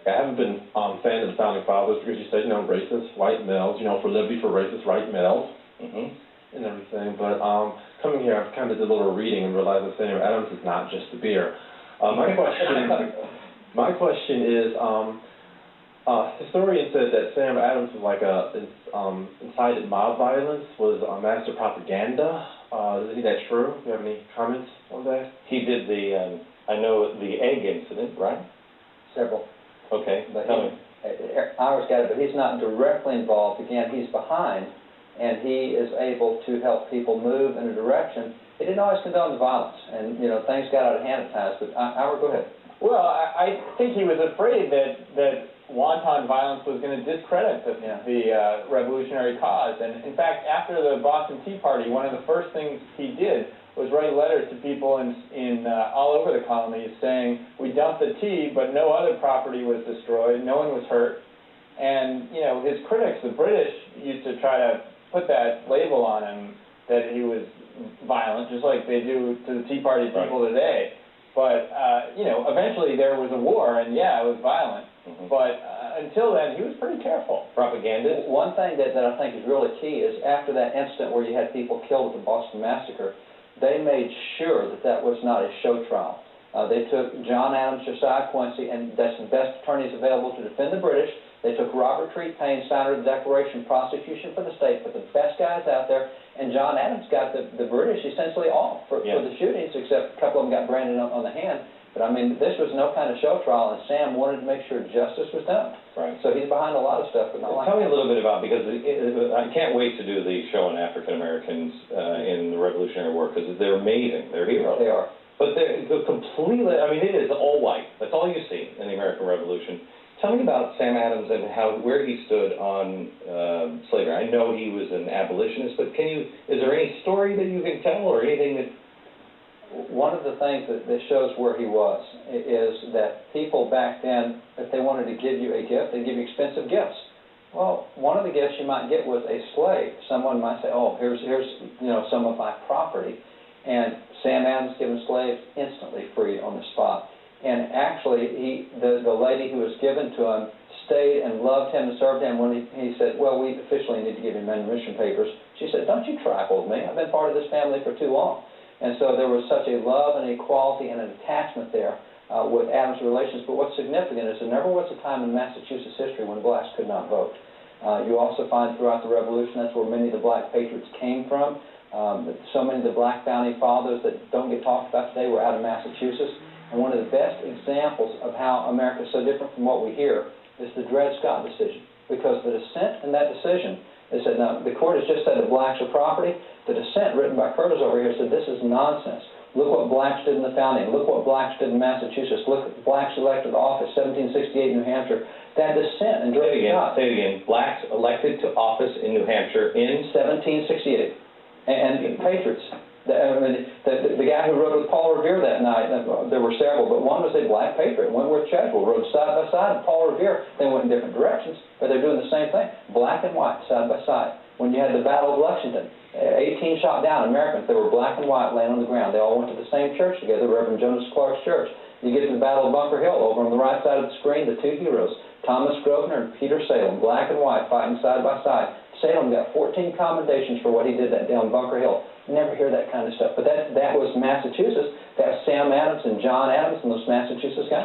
I haven't been fan of the Founding Fathers because you said, racist white males, for liberty for racist white males and everything. But coming here, I've kind of did a little reading and realized that Samuel Adams is not just a beer. My question is, historians said that Sam Adams was like incited mob violence, was master propaganda. Is that true? Do you have any comments on that? He did the, I know the egg incident, right? Several. Okay, tell me. Ira's got it, but he's not directly involved. Again, he's behind, and he is able to help people move in a direction. He didn't always condone the violence, and, things got out of hand at times, but Ira, go ahead. Well, I think he was afraid that wanton violence was going to discredit the revolutionary cause. And in fact, after the Boston Tea Party, one of the first things he did was write letters to people in all over the colonies saying, we dumped the tea, but no other property was destroyed, no one was hurt. And, his critics, the British, used to try to put that label on him that he was violent, just like they do to the Tea Party people today. But, eventually there was a war, and yeah, it was violent. But until then, he was pretty careful. Propaganda. One thing that I think is really key is after that incident where you had people killed at the Boston Massacre, they made sure that was not a show trial. They took John Adams, Josiah Quincy, and that's the best attorneys available to defend the British. They took Robert Treat Paine, signer of the Declaration, prosecution for the state, put the best guys out there, and John Adams got the British essentially off for the shootings, except a couple of them got branded on the hand. But, I mean, this was no kind of show trial, and Sam wanted to make sure justice was done. Right. So he's behind a lot of stuff, but not like Tell me a little bit about, because I can't wait to do the show on African Americans in the Revolutionary War, because they're amazing. They're heroes. They are. But they're completely, I mean, it is all white. That's all you see in the American Revolution. Tell me about Sam Adams and where he stood on slavery. I know he was an abolitionist, but is there any story that you can tell or anything that... One of the things that shows where he was is that people back then, if they wanted to give you a gift, they'd give you expensive gifts. Well, one of the gifts you might get was a slave. Someone might say, oh, here's some of my property. And Sam Adams given slaves instantly freed on the spot. And actually, the lady who was given to him stayed and loved him and served him. When he said, well, we officially need to give him manumission papers, she said, don't you trifle with me. I've been part of this family for too long. And so there was such a love and equality and an attachment there with Adams' relations. But what's significant is there never was a time in Massachusetts history when blacks could not vote. You also find throughout the Revolution that's where many of the black patriots came from. So many of the black founding fathers that don't get talked about today were out of Massachusetts. And one of the best examples of how America is so different from what we hear is the Dred Scott decision. Because the dissent in that decision, they said, now, the court has just said that blacks are property. The dissent written by Curtis over here said, this is nonsense. Look what blacks did in the founding. Look what blacks did in Massachusetts. Look at blacks elected to office, 1768 New Hampshire. That dissent in Dred Scott. Say it again. Blacks elected to office in New Hampshire in 1768. And patriots. The guy who rode with Paul Revere that night, there were several, but one was a black patriot. Wentworth Chadwell rode side by side with Paul Revere. They went in different directions, but they're doing the same thing, black and white, side by side. When you had the Battle of Lexington, 18 shot down Americans, they were black and white laying on the ground. They all went to the same church together, Reverend Jonas Clark's church. You get to the Battle of Bunker Hill, over on the right side of the screen, the two heroes, Thomas Grosvenor and Peter Salem, black and white, fighting side by side. Salem got 14 commendations for what he did that down Bunker Hill. Never hear that kind of stuff. But that was Massachusetts. That's Sam Adams and John Adams and those Massachusetts guys.